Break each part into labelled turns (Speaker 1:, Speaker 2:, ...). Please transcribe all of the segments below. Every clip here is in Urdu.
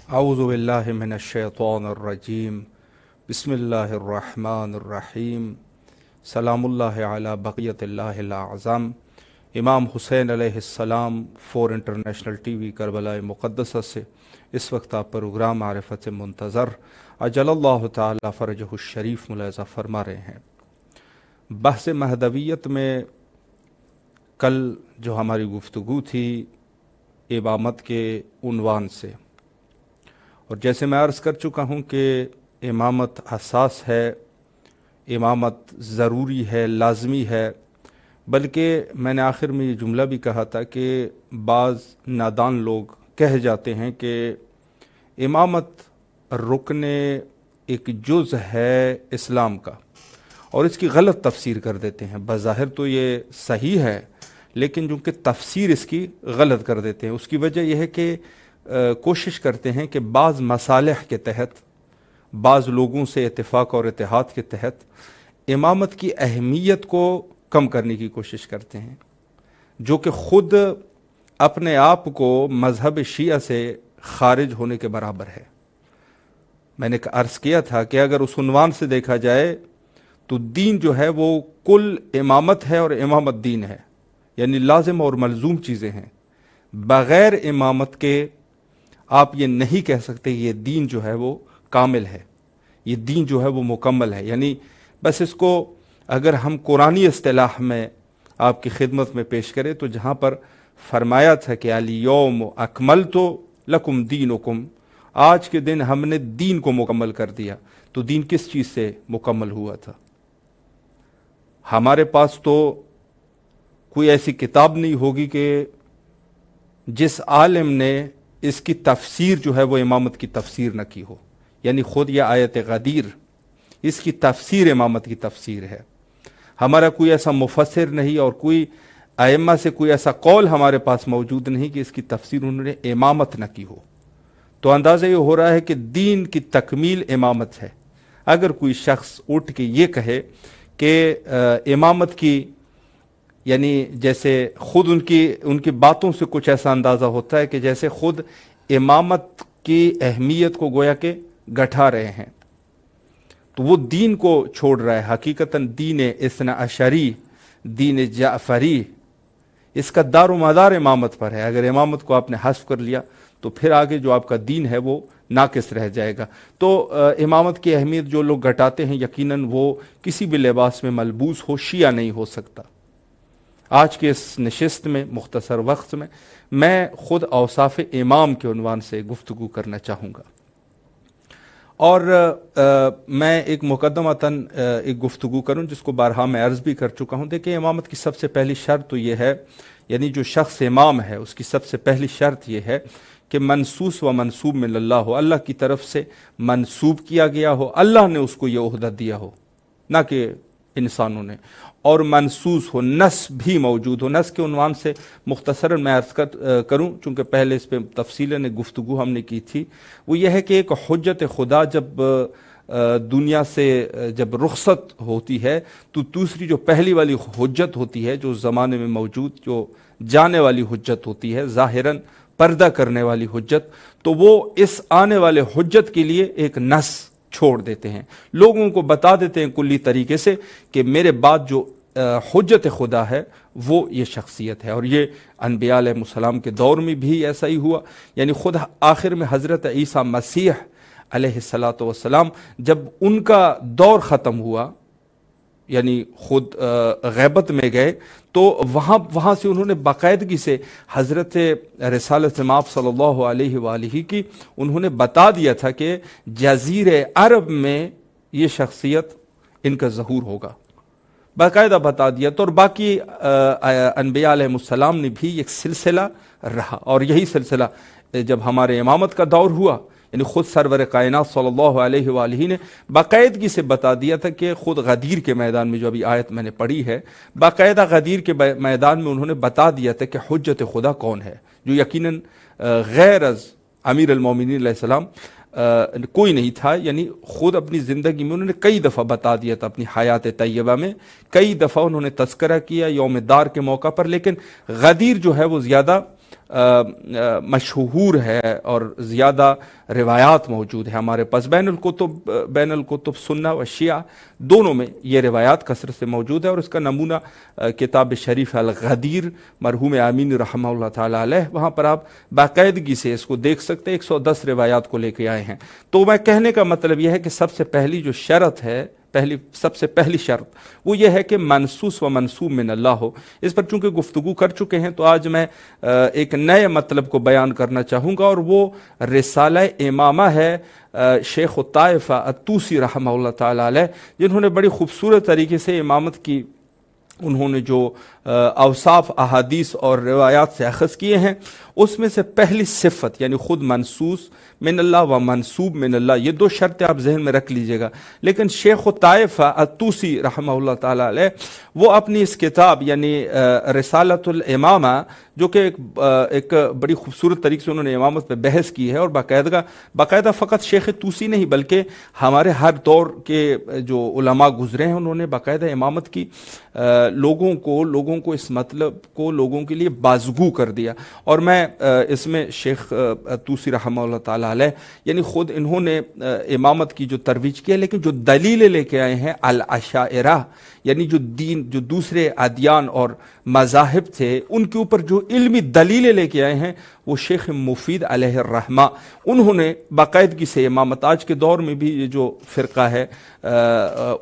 Speaker 1: اعوذ باللہ من الشیطان الرجیم بسم اللہ الرحمن الرحیم سلام اللہ علی بقیت اللہ الاعظم امام حسین علیہ السلام 4 انٹرنیشنل ٹی وی کربلا مقدسہ سے اس وقت آپ پروگرام معرفت منتظر اجل اللہ تعالی فرجہ الشریف ملاحظہ فرما رہے ہیں۔ بحث مہدویت میں کل جو ہماری گفتگو تھی امامت کے عنوان سے، اور جیسے میں عرض کر چکا ہوں کہ امامت حساس ہے، امامت ضروری ہے، لازمی ہے، بلکہ میں نے آخر میں یہ جملہ بھی کہا تھا کہ بعض نادان لوگ کہہ جاتے ہیں کہ امامت رکن ایک جز ہے اسلام کا، اور اس کی غلط تفسیر کر دیتے ہیں۔ بظاہر تو یہ صحیح ہے، لیکن جو کہ تفسیر اس کی غلط کر دیتے ہیں۔ اس کی وجہ یہ ہے کہ کوشش کرتے ہیں کہ بعض مصالح کے تحت، بعض لوگوں سے اتفاق اور اتحاد کے تحت امامت کی اہمیت کو کم کرنے کی کوشش کرتے ہیں، جو کہ خود اپنے آپ کو مذہب شیعہ سے خارج ہونے کے برابر ہے۔ میں نے عرض کیا تھا کہ اگر اس عنوان سے دیکھا جائے تو دین جو ہے وہ کل امامت ہے، اور امامت دین ہے، یعنی لازم اور ملزوم چیزیں ہیں۔ بغیر امامت کے آپ یہ نہیں کہہ سکتے یہ دین جو ہے وہ کامل ہے، یہ دین جو ہے وہ مکمل ہے۔ یعنی بس اس کو اگر ہم قرآنی اصطلاح میں آپ کی خدمت میں پیش کریں تو جہاں پر فرمایا تھا کہ الیوم اکملت لکم دینکم، آج کے دن ہم نے دین کو مکمل کر دیا، تو دین کس چیز سے مکمل ہوا تھا؟ ہمارے پاس تو کوئی ایسی کتاب نہیں ہوگی کہ جس عالم نے اس کی تفسیر جو ہے وہ امامت کی تفسیر نہ کی ہو۔ یعنی خود یہ آیت غدیر، اس کی تفسیر امامت کی تفسیر ہے۔ ہمارا کوئی ایسا مفسر نہیں، اور کوئی ائمہ سے کوئی ایسا قول ہمارے پاس موجود نہیں کہ اس کی تفسیر انہوں نے امامت نہ کی ہو۔ تو اندازہ یہ ہو رہا ہے کہ دین کی تکمیل امامت ہے۔ اگر کوئی شخص اٹھ کے یہ کہے کہ امامت کی، یعنی جیسے خود ان کی باتوں سے کچھ ایسا اندازہ ہوتا ہے کہ جیسے خود امامت کی اہمیت کو گویا کہ گٹھا رہے ہیں، تو وہ دین کو چھوڑ رہا ہے۔ حقیقتاً دین اثنا عشری، دین جعفری، اس کا دار و مدار امامت پر ہے۔ اگر امامت کو آپ نے حذف کر لیا تو پھر آگے جو آپ کا دین ہے وہ ناقص رہ جائے گا۔ تو امامت کی اہمیت جو لوگ گھٹاتے ہیں، یقیناً وہ کسی بھی لباس میں ملبوس ہو، شیعہ نہیں ہو سکتا۔ آج کے اس نشست میں، مختصر وقت میں خود اوصاف امام کے عنوان سے گفتگو کرنا چاہوں گا، اور میں ایک مقدمتاً ایک گفتگو کروں جس کو بارہا میں عرض بھی کر چکا ہوں۔ دیکھیں، امامت کی سب سے پہلی شرط تو یہ ہے، یعنی جو شخص امام ہے اس کی سب سے پہلی شرط یہ ہے کہ منصوص و منصوب من اللہ ہو، اللہ کی طرف سے منصوب کیا گیا ہو، اللہ نے اس کو یہ عہدہ دیا ہو، نہ کہ انسانوں نے، اور منصوص ہو، نص بھی موجود ہو۔ نص کے عنوان سے مختصراً میں عرض کروں، چونکہ پہلے اس پہ تفصیلاً گفتگو ہم نے کی تھی، وہ یہ ہے کہ ایک حجت خدا جب دنیا سے جب رخصت ہوتی ہے تو دوسری جو پہلی والی حجت ہوتی ہے، جو زمانے میں موجود جو جانے والی حجت ہوتی ہے، ظاہراً پردہ کرنے والی حجت، تو وہ اس آنے والے حجت کے لیے ایک نص چھوڑ دیتے ہیں، لوگوں کو بتا دیتے ہیں کلی طریقے سے کہ میرے بعد جو حجت خدا ہے وہ یہ شخصیت ہے۔ اور یہ انبیاء علیہ السلام کے دور میں بھی ایسا ہی ہوا۔ یعنی خود آخر میں حضرت عیسیٰ مسیح علیہ السلام جب ان کا دور ختم ہوا، یعنی خود غیبت میں گئے، تو وہاں سے انہوں نے باقاعدگی سے حضرت رسالت مآب صلی اللہ علیہ وآلہ کی انہوں نے بتا دیا تھا کہ جزیرہ عرب میں یہ شخصیت ان کا ظہور ہوگا، باقاعدہ بتا دیا۔ تو اور باقی انبیاء علیہ السلام نے بھی ایک سلسلہ رہا، اور یہی سلسلہ جب ہمارے امامت کا دور ہوا، یعنی خود سرور کائنات صلی اللہ علیہ وآلہ نے باقاعدگی سے بتا دیا تھا کہ خود غدیر کے میدان میں، جو ابھی آیت میں نے پڑھی ہے، باقاعدہ غدیر کے میدان میں انہوں نے بتا دیا تھا کہ حجت خدا کون ہے، جو یقیناً غیر از امیر المومنین علیہ السلام کوئی نہیں تھا۔ یعنی خود اپنی زندگی میں انہوں نے کئی دفعہ بتا دیا تھا، اپنی حیات طیبہ میں کئی دفعہ انہوں نے تذکرہ کیا یوم دار کے موقع پر، لیکن غدیر جو ہے وہ زیادہ مشہور ہے اور زیادہ روایات موجود ہیں ہمارے پاس بین الکتب سنہ و شیعہ دونوں میں یہ روایات کثرت سے موجود ہے، اور اس کا نمونہ کتاب شریف الغدیر مرحوم امین رحمہ اللہ تعالی علیہ، وہاں پر آپ باقاعدگی سے اس کو دیکھ سکتے ہیں، 110 روایات کو لے کے آئے ہیں۔ تو میں کہنے کا مطلب یہ ہے کہ سب سے پہلی جو شرط ہے، سب سے پہلی شرط وہ یہ ہے کہ منصوص و منسوب من اللہ ہو۔ اس پر چونکہ گفتگو کر چکے ہیں تو آج میں ایک نئے مطلب کو بیان کرنا چاہوں گا، اور وہ رسالہ امامہ ہے شیخ الطائفہ الطوسی رحمہ اللہ تعالی علیہ، جنہوں نے بڑی خوبصورت طریقے سے امامت کی انہوں نے جو اوصاف احادیث اور روایات سے اخذ کیے ہیں، اس میں سے پہلی صفت یعنی خود منصوص من اللہ و منصوب من اللہ، یہ دو شرطیں آپ ذہن میں رکھ لیجئے گا۔ لیکن شیخ الطائفہ الطوسی رحمہ اللہ تعالی علیہ وہ اپنی اس کتاب یعنی رسالۃ الامامہ، جو کہ ایک بڑی خوبصورت طریقے سے انہوں نے امامت پہ بحث کی ہے، اور باقاعدہ فقط شیخ طوسی نہیں بلکہ ہمارے ہر دور کے جو علماء گزرے ہیں انہوں نے باقاعدہ امامت کی لوگوں کو اس مطلب کو لوگوں کے لیے بازگو کر دیا۔ اور میں اس میں شیخ طوسی رحمہ اللہ تعالی علیہ یعنی خود انہوں نے امامت کی جو ترویج کی ہے، لیکن جو دلیلیں لے کے آئے ہیں الاشاعرہ یعنی جو دوسرے ادیان اور مذاہب تھے ان کے اوپر جو علمی دلیلیں لے کے آئے ہیں، وہ شیخ مفید علیہ الرحمہ انہوں نے باقاعدگی سے امامت، آج کے دور میں بھی یہ جو فرقہ ہے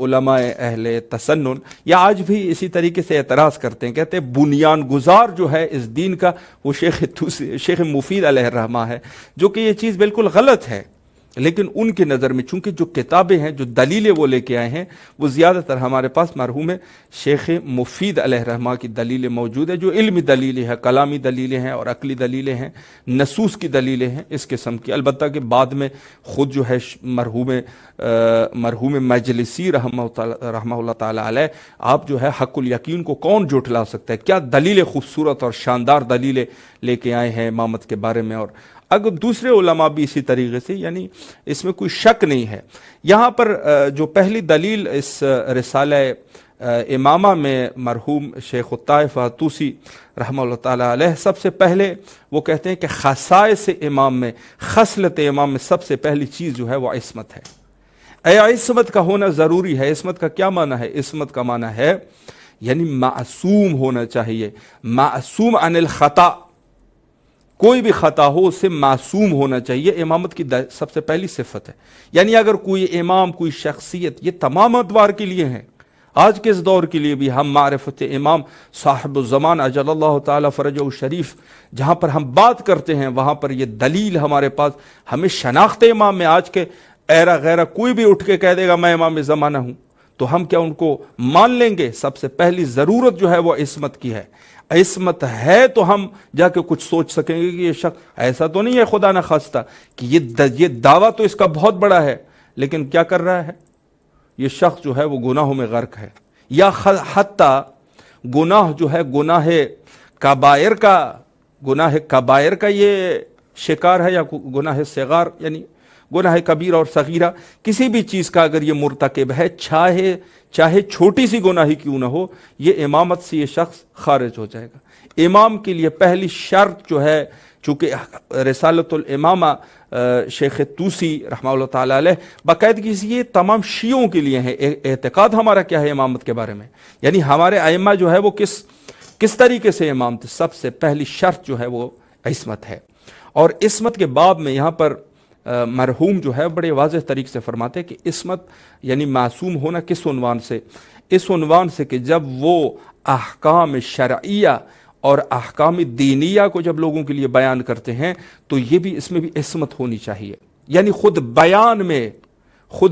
Speaker 1: علماء اہل تسنن یا آج بھی اسی طریقے سے اعتراض کرتے ہیں، کہتے ہیں بنیان گزار جو ہے اس دین کا وہ شیخ مفید علیہ الرحمہ ہے، جو کہ یہ چیز بالکل غلط ہے۔ لیکن ان کے نظر میں چونکہ جو کتابیں ہیں جو دلیلیں وہ لے کے آئے ہیں وہ زیادہ تر ہمارے پاس مرحوم شیخ مفید علیہ الرحمہ کی دلیلیں موجود ہیں، جو علمی دلیلیں ہیں، کلامی دلیلیں ہیں اور عقلی دلیلیں ہیں، نصوص کی دلیلیں ہیں اس قسم کی۔ البتہ کہ بعد میں خود جو ہے مرحوم مجلسی رحمہ اللہ تعالی علیہ، آپ جو ہے حق الیقین کو کون جھٹلا سکتا ہے، کیا دلیلیں خوبصورت اور شاندار دلیلیں لے کے آئے ہیں امامت کے بارے میں، اور اگر دوسرے علماء بھی اسی طریقے سے، یعنی اس میں کوئی شک نہیں ہے۔ یہاں پر جو پہلی دلیل اس رسالہ امامہ میں مرحوم شیخ الطائفہ طوسی رحمہ اللہ تعالی علیہ سب سے پہلے وہ کہتے ہیں کہ خصائص امام میں، خصلت امام میں سب سے پہلی چیز جو ہے وہ عصمت ہے۔ عصمت کا ہونا ضروری ہے۔ عصمت کا کیا معنی ہے؟ عصمت کا معنی ہے یعنی معصوم ہونا چاہیے، معصوم عن الخطا، کوئی بھی خطا ہو اس سے معصوم ہونا چاہیے، امامت کی سب سے پہلی صفت ہے۔ یعنی اگر کوئی امام، کوئی شخصیت، یہ تمام ادوار کے لیے ہیں، آج کے اس دور کے لیے بھی ہم معرفت امام صاحب الزمان اجل اللہ تعالی فرجہ الشریف جہاں پر ہم بات کرتے ہیں وہاں پر یہ دلیل ہمارے پاس، ہمیں شناخت امام میں آج کے ایرا غیرہ کوئی بھی اٹھ کے کہہ دے گا میں امام زمانہ ہوں تو ہم کیا ان کو مان لیں گے؟ سب سے پہلی ضرورت جو ہے وہ عصمت کی ہے۔ عصمت ہے تو ہم جا کے کچھ سوچ سکیں گے کہ یہ شخص ایسا تو نہیں ہے خدا نہ خواستہ کہ یہ دعویٰ تو اس کا بہت بڑا ہے، لیکن کیا کر رہا ہے؟ یہ شخص جو ہے وہ گناہوں میں غرق ہے، یا حتیٰ گناہ جو ہے گناہ کبائر کا یہ شکار ہے، یا گناہ صغار یعنی گناہ کبیر اور صغیرہ، کسی بھی چیز کا اگر یہ مرتکب ہے، چاہے چھوٹی سی گناہ ہی کیوں نہ ہو، یہ امامت سے یہ شخص خارج ہو جائے گا۔ امام کے لیے پہلی شرط جو ہے، چونکہ رسالۃ الامامہ شیخ طوسی رحمہ اللہ تعالی علیہ باقاعدگی سے یہ تمام شیعوں کے لیے ہے۔ اعتقاد ہمارا کیا ہے امامت کے بارے میں، یعنی ہمارے ائمہ جو ہے وہ کس طریقے سے امام تھے، سب سے پہلی شرط جو ہے وہ عصمت ہے۔ اور عصمت کے باب میں یہاں پر مرحوم جو ہے بڑے واضح طریقے سے فرماتے ہیں کہ عصمت یعنی معصوم ہونا کس عنوان سے؟ اس عنوان سے کہ جب وہ احکام شرعیہ اور احکام دینیہ کو جب لوگوں کے لیے بیان کرتے ہیں تو یہ بھی اس میں بھی عصمت ہونی چاہیے، یعنی خود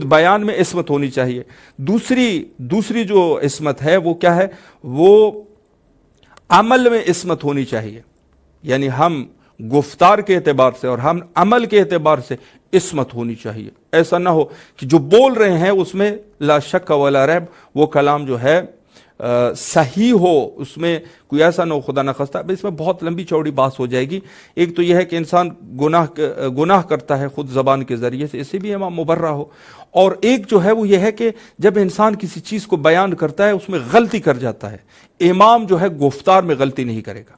Speaker 1: بیان میں عصمت ہونی چاہیے۔ دوسری جو عصمت ہے وہ کیا ہے؟ وہ عمل میں عصمت ہونی چاہیے، یعنی ہم گفتار کے اعتبار سے اور ہم عمل کے اعتبار سے عصمت ہونی چاہیے۔ ایسا نہ ہو کہ جو بول رہے ہیں اس میں لا شک ولا ریب وہ کلام جو ہے صحیح ہو، اس میں کوئی ایسا نہ ہو خدا نہ خواستہ۔ اس میں بہت لمبی چوڑی بات ہو جائے گی۔ ایک تو یہ ہے کہ انسان گناہ کرتا ہے خود زبان کے ذریعے سے، اسے بھی امام مبرہ ہو، اور ایک جو ہے وہ یہ ہے کہ جب انسان کسی چیز کو بیان کرتا ہے اس میں غلطی کر جاتا ہے، امام جو ہے گفتار میں غلطی نہیں کرے گا،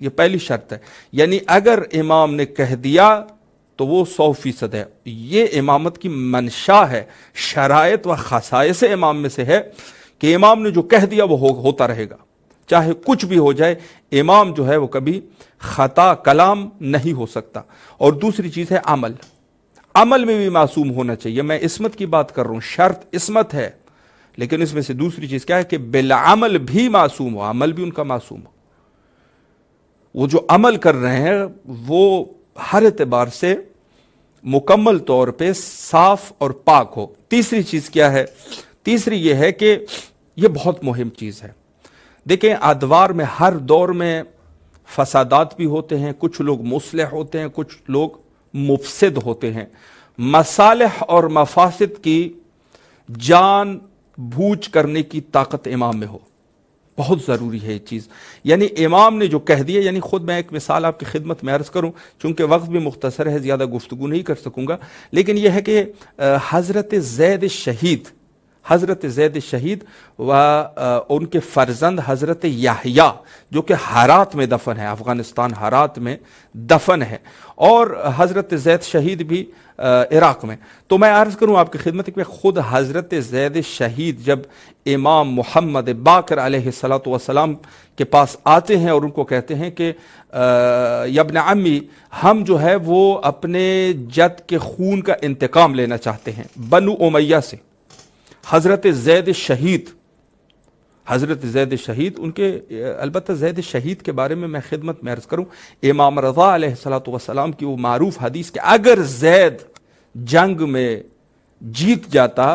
Speaker 1: یہ پہلی شرط ہے، یعنی اگر امام نے کہہ دیا تو وہ 100% ہے۔ یہ امامت کی منشا ہے، شرائط و خصائص امام میں سے ہے کہ امام نے جو کہہ دیا وہ ہوتا رہے گا، چاہے کچھ بھی ہو جائے۔ امام جو ہے وہ کبھی خطا کلام نہیں ہو سکتا۔ اور دوسری چیز ہے عمل، عمل میں بھی معصوم ہونا چاہیے۔ میں عصمت کی بات کر رہا ہوں، شرط عصمت ہے، لیکن اس میں سے دوسری چیز کیا ہے کہ بالعمل بھی معصوم ہو، عمل بھی ان کا معصوم ہو۔ وہ جو عمل کر رہے ہیں وہ ہر اعتبار سے مکمل طور پہ صاف اور پاک ہو۔ تیسری چیز کیا ہے؟ تیسری یہ ہے کہ یہ بہت مہم چیز ہے۔ دیکھیں ادوار میں ہر دور میں فسادات بھی ہوتے ہیں، کچھ لوگ مصلح ہوتے ہیں، کچھ لوگ مفسد ہوتے ہیں۔ مصالح اور مفاسد کی جان بوجھ کرنے کی طاقت امام میں ہو، بہت ضروری ہے یہ چیز۔ یعنی امام نے جو کہہ دیا، یعنی خود میں ایک مثال آپ کی خدمت میں عرض کروں، چونکہ وقت بھی مختصر ہے زیادہ گفتگو نہیں کر سکوں گا، لیکن یہ ہے کہ حضرت زید شہید و ان کے فرزند حضرت یحییٰ جو کہ ہرات میں دفن ہے، افغانستان ہرات میں دفن ہے، اور حضرت زید شہید بھی عراق میں۔ تو میں عرض کروں آپ کی خدمت کہ خود حضرت زید شہید جب امام محمد باقر علیہ السلام کے پاس آتے ہیں اور ان کو کہتے ہیں کہ یا ابن عمی، ہم جو ہے وہ اپنے جد کے خون کا انتقام لینا چاہتے ہیں بنو امیہ سے۔ حضرت زید شہید ان کے، البتہ زید شہید کے بارے میں خدمت میں عرض کروں، امام رضا علیہ السلام کی وہ معروف حدیث کہ اگر زید جنگ میں جیت جاتا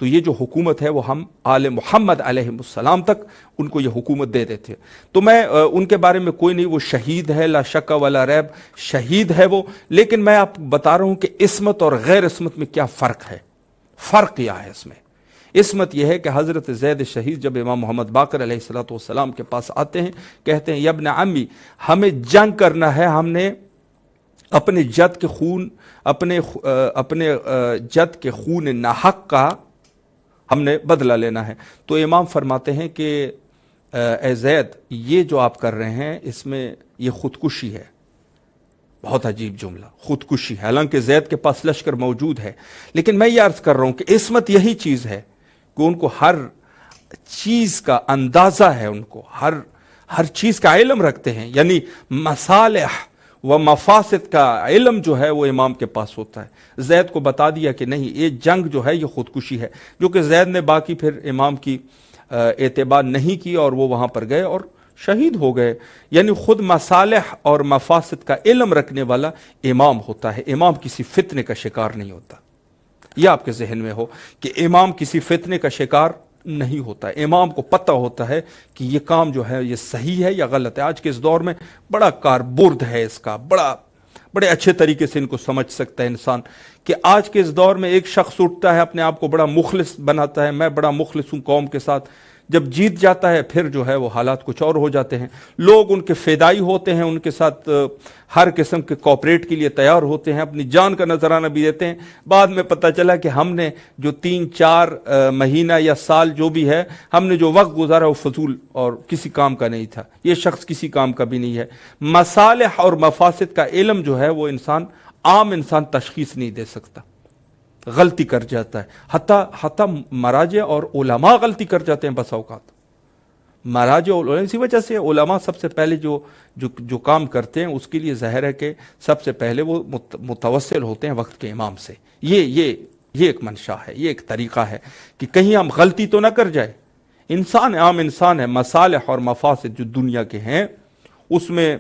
Speaker 1: تو یہ جو حکومت ہے وہ ہم آل محمد علیہ السلام تک ان کو یہ حکومت دے دیتے۔ تو میں ان کے بارے میں کوئی نہیں، وہ شہید ہے، لا شک ولا ریب، شہید ہے وہ، لیکن میں آپ کو بتا رہا ہوں کہ عصمت اور غیر عصمت میں کیا فرق ہے۔ فرق کیا ہے اس میں؟ عصمت یہ ہے کہ حضرت زید شہید جب امام محمد باقر علیہ السلام کے پاس آتے ہیں، کہتے ہیں یا ابن عمی، ہمیں جنگ کرنا ہے، ہم نے اپنے جد کے خون، اپنے جد کے خون ناحق کا ہم نے بدلہ لینا ہے۔ تو امام فرماتے ہیں کہ اے زید، یہ جو آپ کر رہے ہیں اس میں یہ خودکشی ہے۔ بہت عجیب جملہ، خودکشی ہے، حالانکہ زید کے پاس لشکر موجود ہے۔ لیکن میں یہ عرض کر رہا ہوں کہ عصمت یہی چیز ہے کہ ان کو ہر چیز کا اندازہ ہے، ان کو ہر چیز کا علم رکھتے ہیں، یعنی مصالح و مفاسد کا علم جو ہے وہ امام کے پاس ہوتا ہے۔ زید کو بتا دیا کہ نہیں، یہ جنگ جو ہے یہ خودکشی ہے، جو کہ زید نے باقی پھر امام کی اعتبار نہیں کی اور وہ وہاں پر گئے اور شہید ہو گئے۔ یعنی خود مصالح اور مفاسد کا علم رکھنے والا امام ہوتا ہے، امام کسی فتنے کا شکار نہیں ہوتا۔ یہ آپ کے ذہن میں ہو کہ امام کسی فتنے کا شکار نہیں ہوتا ہے، امام کو پتہ ہوتا ہے کہ یہ کام جو ہے یہ صحیح ہے یا غلط ہے۔ آج کے اس دور میں بڑا کاربرد ہے اس کا، بڑے اچھے طریقے سے ان کو سمجھ سکتا ہے انسان کہ آج کے اس دور میں ایک شخص اٹھتا ہے، اپنے آپ کو بڑا مخلص بناتا ہے، میں بڑا مخلص ہوں قوم کے ساتھ، جب جیت جاتا ہے پھر جو ہے وہ حالات کچھ اور ہو جاتے ہیں۔ لوگ ان کے فدائی ہوتے ہیں، ان کے ساتھ ہر قسم کے کوپریٹ کے لیے تیار ہوتے ہیں، اپنی جان کا نذرانہ بھی دیتے ہیں۔ بعد میں پتہ چلا کہ ہم نے جو 3-4 مہینہ یا سال جو بھی ہے ہم نے جو وقت گزارا وہ فضول اور کسی کام کا نہیں تھا، یہ شخص کسی کام کا بھی نہیں ہے۔ مصالح اور مفاسد کا علم جو ہے وہ عام انسان تشخیص نہیں دے سکتا، غلطی کر جاتا ہے، حتی مراجع اور علماء غلطی کر جاتے ہیں بس اوقات۔ مراجع اور علماء، اسی وجہ سے علماء سب سے پہلے جو کام کرتے ہیں اس کے لیے ظاہر ہے کہ سب سے پہلے وہ متوسل ہوتے ہیں وقت کے امام سے۔ یہ ایک منشا ہے، یہ ایک طریقہ ہے کہ کہیں ہم غلطی تو نہ کر جائے۔ انسان عام انسان ہے، مصالح اور مفاسد جو دنیا کے ہیں اس میں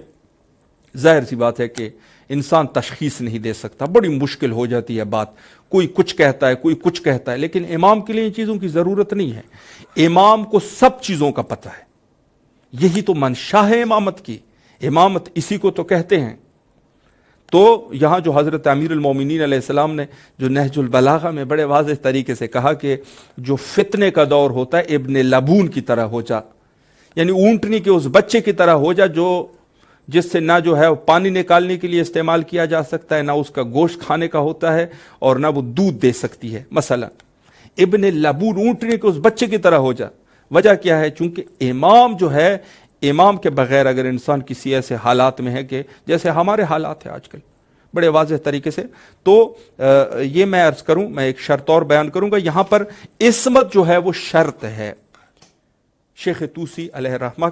Speaker 1: ظاہر سی بات ہے کہ انسان تشخیص نہیں دے سکتا، بڑی مشکل ہو جاتی ہے بات، کوئی کچھ کہتا ہے کوئی کچھ کہتا ہے، لیکن امام کے لیے ان چیزوں کی ضرورت نہیں ہے۔ امام کو سب چیزوں کا پتہ ہے، یہی تو منشا ہے امامت کی، امامت اسی کو تو کہتے ہیں۔ تو یہاں جو حضرت امیر المومنین علیہ السلام نے جو نہج البلاغہ میں بڑے واضح طریقے سے کہا کہ جو فتنے کا دور ہوتا ہے ابن لبون کی طرح ہو جا، یعنی اونٹنی کے اس بچے کی طرح ہو جا جس سے نہ جو ہے پانی نکالنے کے لیے استعمال کیا جا سکتا ہے، نہ اس کا گوشت کھانے کا ہوتا ہے اور نہ وہ دودھ دے سکتی ہے۔ مثلا ابن لبون، اونٹنے کے اس بچے کی طرح ہو جا۔ وجہ کیا ہے؟ چونکہ امام جو ہے امام کے بغیر اگر انسان کسی ایسے حالات میں ہے کہ جیسے ہمارے حالات ہیں آج کل بڑے واضح طریقے سے، تو یہ میں عرض کروں، میں ایک شرط اور بیان کروں گا یہاں پر، عصمت جو ہے وہ شرط ہے۔ شیخ طوسی علیہ الرحمہ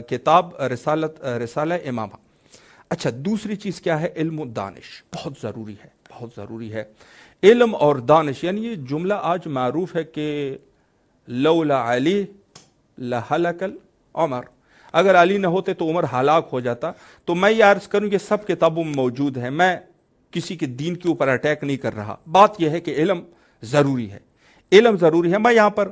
Speaker 1: کتاب رسالہ امامہ۔ اچھا، دوسری چیز کیا ہے؟ علم و دانش بہت ضروری ہے، بہت ضروری ہے۔ علم اور دانش، یعنی یہ جملہ آج معروف ہے کہ لولا علی لہلک العمر، اگر علی نہ ہوتے تو عمر ہلاک ہو جاتا۔ تو میں یہ عرض کروں کہ سب کتابوں میں موجود ہے، میں کسی کے دین کے اوپر اٹیک نہیں کر رہا، بات یہ ہے کہ علم ضروری ہے، علم ضروری ہے۔ میں یہاں پر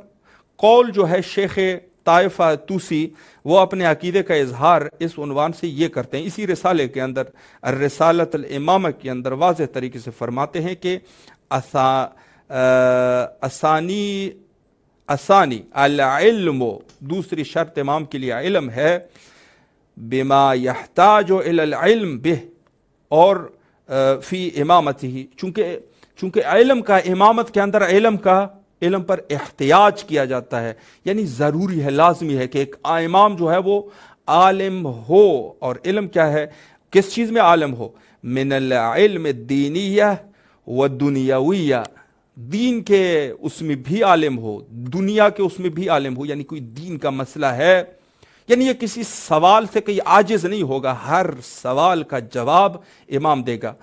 Speaker 1: قول جو ہے شیخ طائفہ طوسی، وہ اپنے عقیدے کا اظہار اس عنوان سے یہ کرتے ہیں، اسی رسالے کے اندر الرسالۃ الامامہ کے اندر واضح طریقے سے فرماتے ہیں کہ اسانی العلم، دوسری شرط امام کے لیے علم ہے، بما یحتاج الی العلم بہ، اور فی امامتہ، چونکہ علم کا، امامت کے اندر علم پر احتیاج کیا جاتا ہے، یعنی ضروری ہے، لازمی ہے کہ ایک امام جو ہے وہ عالم ہو۔ اور علم کیا ہے؟ کس چیز میں عالم ہو؟ من العلم الدینیہ والدنیاویہ، دین کے اس میں بھی عالم ہو، دنیا کے اس میں بھی عالم ہو، یعنی کوئی دین کا مسئلہ ہے، یعنی یہ کسی سوال سے کوئی عاجز نہیں ہوگا، ہر سوال کا جواب امام دے گا،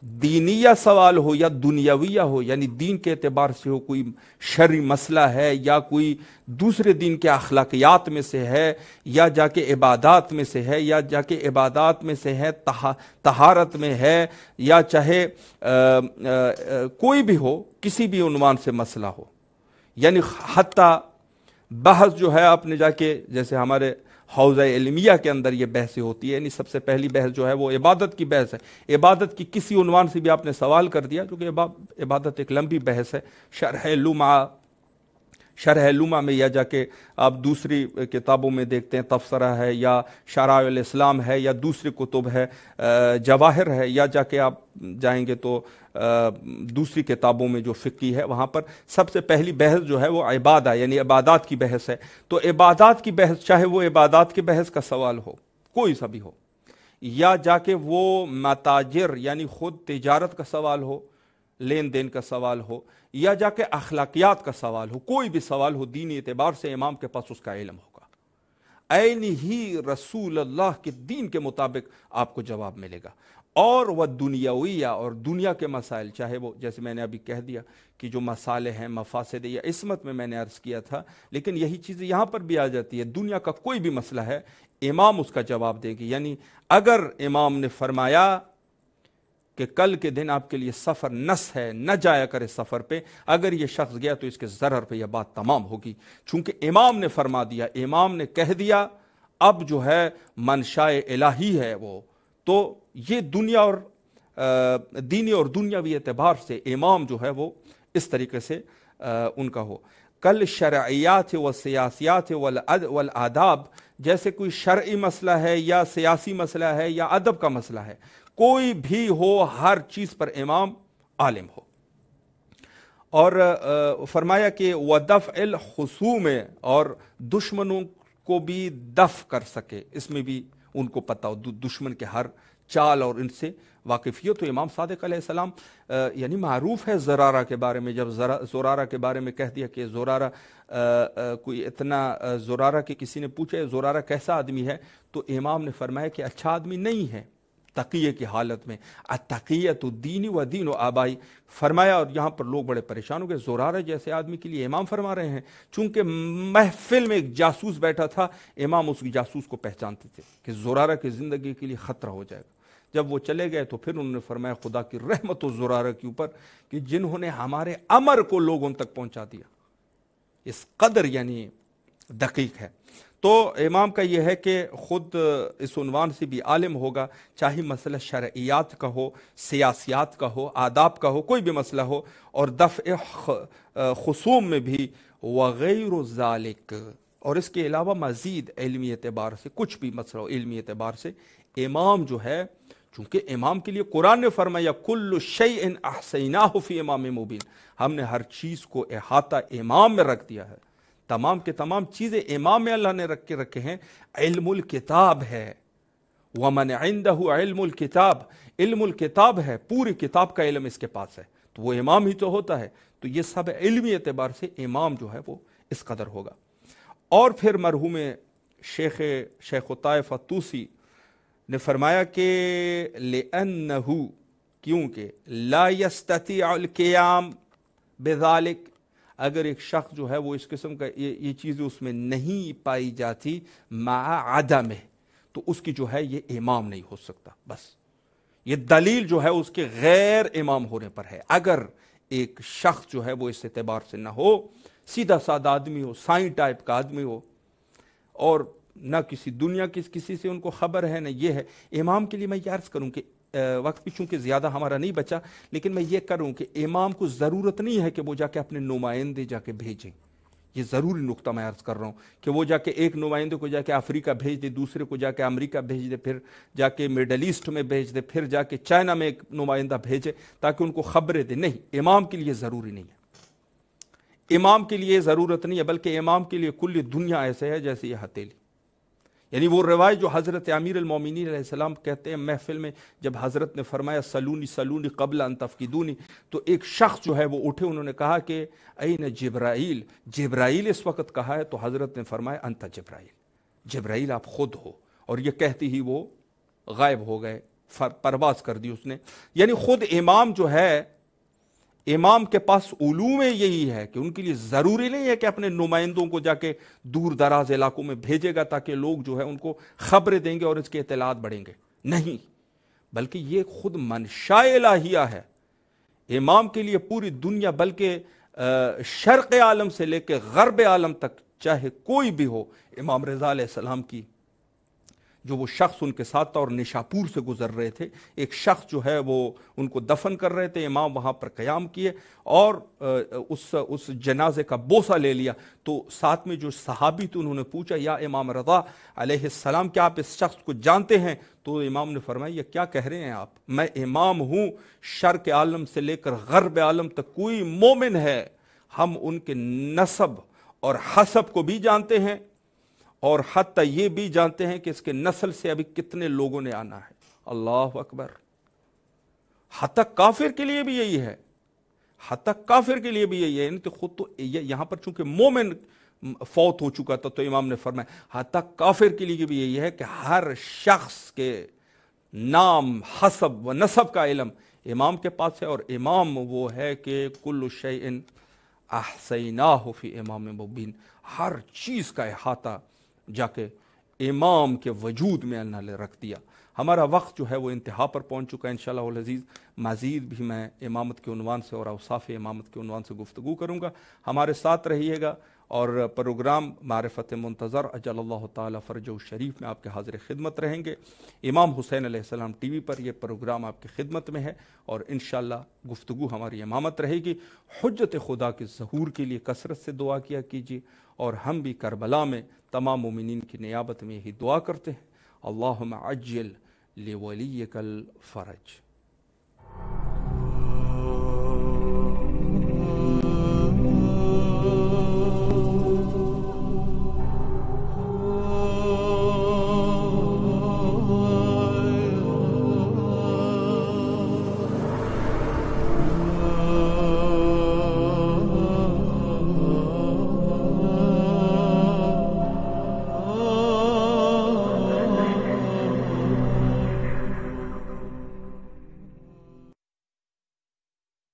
Speaker 1: دینیہ سوال ہو یا دنیاویہ ہو، یعنی دین کے اعتبار سے ہو، کوئی شرعی مسئلہ ہے یا کوئی دوسرے دین کے اخلاقیات میں سے ہے، یا جا کے عبادات میں سے ہے، یا جا کے عبادات میں سے ہے، طہارت میں ہے، یا چاہے کوئی بھی ہو، کسی بھی عنوان سے مسئلہ ہو، یعنی حتیٰ بحث جو ہے آپ نے جا کے، جیسے ہمارے حوزہ علمیہ کے اندر یہ بحثیں ہوتی ہے، یعنی سب سے پہلی بحث جو ہے وہ عبادت کی بحث ہے، عبادت کی کسی عنوان سے بھی آپ نے سوال کر دیا، کیونکہ عبادت ایک لمبی بحث ہے، شرح لمعہ میں، یا جا کے آپ دوسری کتابوں میں دیکھتے ہیں، تفسرہ ہے یا شرائع الاسلام ہے یا دوسری کتب ہے، جواہر ہے، یا جا کے آپ جائیں گے تو دوسری کتابوں میں جو فقہی ہے وہاں پر سب سے پہلی بحث جو ہے وہ عبادہ، یعنی عبادات کی بحث ہے۔ تو عبادات کی بحث، چاہے وہ عبادات کی بحث کا سوال ہو، کوئی سا بھی ہو، یا جا کے وہ متاجر یعنی خود تجارت کا سوال ہو، لین دین کا سوال ہو، یا جا کے اخلاقیات کا سوال ہو، کوئی بھی سوال ہو دینی اعتبار سے، امام کے پاس اس کا علم ہوگا، عین ہی رسول اللہ کے دین کے مطابق آپ کو جواب ملے گا۔ اور وہ دنیاویہ، اور دنیا کے مسائل، چاہے وہ جیسے میں نے ابھی کہہ دیا کہ جو مسائل ہیں مفاسد یا عصمت میں نے عرض کیا تھا، لیکن یہی چیز یہاں پر بھی آ جاتی ہے، دنیا کا کوئی بھی مسئلہ ہے امام اس کا جواب دے گی۔ یعنی اگر امام نے فرمایا کہ کل کے دن آپ کے لیے سفر نس ہے، نہ جایا کرے سفر پہ، اگر یہ شخص گیا تو اس کے ضرر پہ یہ بات تمام ہوگی، چونکہ امام نے فرما دیا، امام نے کہہ دیا، اب جو ہے منشاء الہی ہے وہ، تو یہ دنیا اور دینی اور دنیاوی اعتبار سے امام جو ہے وہ اس طریقے سے ان کا ہو۔ کل شرعیات و سیاسیات والآداب، جیسے کوئی شرعی مسئلہ ہے یا سیاسی مسئلہ ہے یا ادب کا مسئلہ ہے، کوئی بھی ہو، ہر چیز پر امام عالم ہو۔ اور فرمایا کہ وَدَفْعِ الْخُصُومِ، اور دشمنوں کو بھی دفع کر سکے، اس میں بھی ان کو پتہ ہو دشمن کے ہر چال اور ان سے واقفیت۔ تو امام صادق علیہ السلام یعنی معروف ہے زرارہ کے بارے میں، جب زرارہ کے بارے میں کہہ دیا کہ زرارہ کوئی اتنا، زرارہ کے کسی نے پوچھا زرارہ کیسا آدمی ہے، تو امام نے فرمایا کہ اچھا آدمی نہیں ہے تقیہ کی حالت میں، التقیۃ الدین و دین و آبائی فرمایا۔ اور یہاں پر لوگ بڑے پریشان ہو گئے، زرارہ جیسے آدمی کے لیے امام فرما رہے ہیں، چونکہ محفل میں ایک جاسوس بیٹھا تھا، امام اس جاسوس کو پہچانتے تھے کہ زرارہ کی زندگی کے لیے خطرہ ہو جائے گا۔ جب وہ چلے گئے تو پھر انہوں نے فرمایا خدا کی رحمت و زرارہ کے اوپر کہ جنہوں نے ہمارے امر کو لوگوں تک پہنچا دیا، اس قدر یعنی دقیق ہے۔ تو امام کا یہ ہے کہ خود اس عنوان سے بھی عالم ہوگا، چاہے مسئلہ شرعیات کا ہو، سیاسیات کا ہو، آداب کا ہو، کوئی بھی مسئلہ ہو، اور دفع خصوم میں بھی، وغیر ذالک، اور اس کے علاوہ مزید علمی اعتبار سے کچھ بھی مسئلہ ہو علمی اعتبار سے، امام جو ہے، چونکہ امام کے لیے قرآن نے فرمایا کل شیء احصیناہ فی امام مبین، ہم نے ہر چیز کو احاطہ امام میں رکھ دیا ہے، تمام کے تمام چیزیں امام میں اللہ نے رکھے ہیں. علم الکتاب ہے. ومن عنده علم الکتاب، علم الکتاب ہے، پوری کتاب کا علم اس کے پاس ہے، تو وہ امام ہی تو ہوتا ہے. تو یہ سب علمی اعتبار سے امام جو ہے وہ اس قدر ہوگا. اور پھر مرحوم شیخ الطائف الطوسی نے فرمایا کہ لأنه، کیونکہ لا يستطيع القيام بذلك، اگر ایک شخص جو ہے وہ اس قسم کا یہ چیزیں اس میں نہیں پائی جاتی مع عدم، تو اس کی جو ہے یہ امام نہیں ہو سکتا. بس یہ دلیل جو ہے اس کے غیر امام ہونے پر ہے. اگر ایک شخص جو ہے وہ اس اعتبار سے نہ ہو، سیدھا سادہ آدمی ہو، سائیں ٹائپ کا آدمی ہو، اور نہ کسی دنیا کسی سے ان کو خبر ہے، نہ یہ ہے. امام کے لیے میں یہ عرض کروں کہ وقت بھی چونکہ زیادہ ہمارا نہیں بچا، لیکن میں یہ کروں کہ امام کو ضرورت نہیں ہے کہ وہ جا کے اپنے نمائندے جا کے بھیجیں. یہ ضروری نقطہ میں عرض کر رہا ہوں کہ وہ جا کے ایک نمائندے کو جا کے افریقہ بھیج دے، دوسرے کو جا کے امریکہ بھیج دے، پھر جا کے مڈل ایسٹ میں بھیج دے، پھر جا کے چائنا میں ایک نمائندہ بھیجے تاکہ ان کو خبریں دے. نہیں، امام کے لیے ضروری نہیں ہے. امام کے لیے ضرورت نہیں ہے، بلکہ امام کے لیے کل دنیا ایسے ہے جیسے یہ ہتھیلی. یعنی وہ روایت جو حضرت امیر المومنین علیہ السلام کہتے ہیں محفل میں، جب حضرت نے فرمایا سلونی سلونی قبل ان تفقدونی، تو ایک شخص جو ہے وہ اٹھے، انہوں نے کہا کہ این جبرائیل، جبرائیل اس وقت کہا ہے. تو حضرت نے فرمایا انت جبرائیل، جبرائیل آپ خود ہو. اور یہ کہتی ہی وہ غائب ہو گئے، پرواز کر دی اس نے. یعنی خود امام جو ہے، امام کے پاس علوم یہی ہے کہ ان کے لیے ضروری نہیں ہے کہ اپنے نمائندوں کو جا کے دور دراز علاقوں میں بھیجے گا تاکہ لوگ جو ہے ان کو خبریں دیں گے اور اس کے اطلاعات بڑھیں گے. نہیں، بلکہ یہ خود منشاء الہیہ ہے. امام کے لیے پوری دنیا، بلکہ شرق عالم سے لے کے غرب عالم تک چاہے کوئی بھی ہو، امام رضا علیہ السلام کی جو وہ شخص ان کے ساتھ تھا اور نشاپور سے گزر رہے تھے، ایک شخص جو ہے وہ ان کو دفن کر رہے تھے، امام وہاں پر قیام کیے اور اس جنازے کا بوسہ لے لیا. تو ساتھ میں جو صحابی تھے انہوں نے پوچھا یا امام رضا علیہ السلام کیا آپ اس شخص کو جانتے ہیں؟ تو امام نے فرمایا یہ کیا کہہ رہے ہیں آپ، میں امام ہوں. شرق عالم سے لے کر غرب عالم تک کوئی مومن ہے، ہم ان کے نسب اور حسب کو بھی جانتے ہیں، اور حتیٰ یہ بھی جانتے ہیں کہ اس کے نسل سے ابھی کتنے لوگوں نے آنا ہے. اللہ اکبر. حتیٰ کافر کے لیے بھی یہی ہے، حتیٰ کافر کے لیے بھی یہی ہے. تو خود تو یہاں پر چونکہ مومن فوت ہو چکا تھا تو امام نے فرمایا حتیٰ کافر کے لیے بھی یہی ہے کہ ہر شخص کے نام، حسب و نسب کا علم امام کے پاس ہے. اور امام وہ ہے کہ کل شیء احصیناہ فی امام مبین، ہر چیز کا احاطہ جا کے امام کے وجود میں اللہ نے رکھ دیا. ہمارا وقت جو ہے وہ انتہا پر پہنچ چکا ہے. انشاءاللہ العزیز مزید بھی میں امامت کے عنوان سے اور اوصاف امامت کے عنوان سے گفتگو کروں گا. ہمارے ساتھ رہیے گا. اور پروگرام معرفت منتظر اجل اللہ تعالی فرجہ شریف میں آپ کے حاضر خدمت رہیں گے. امام حسین علیہ السلام ٹی وی پر یہ پروگرام آپ کی خدمت میں ہے، اور انشاءاللہ گفتگو ہماری امامت رہے گی. حجت خدا کے ظہور کے لیے کثرت سے دعا کیا کیجیے، اور ہم بھی کربلا میں تمام مومنین کی نیابت میں یہی دعا کرتے ہیں، اللہم عجل لولیک الفرج.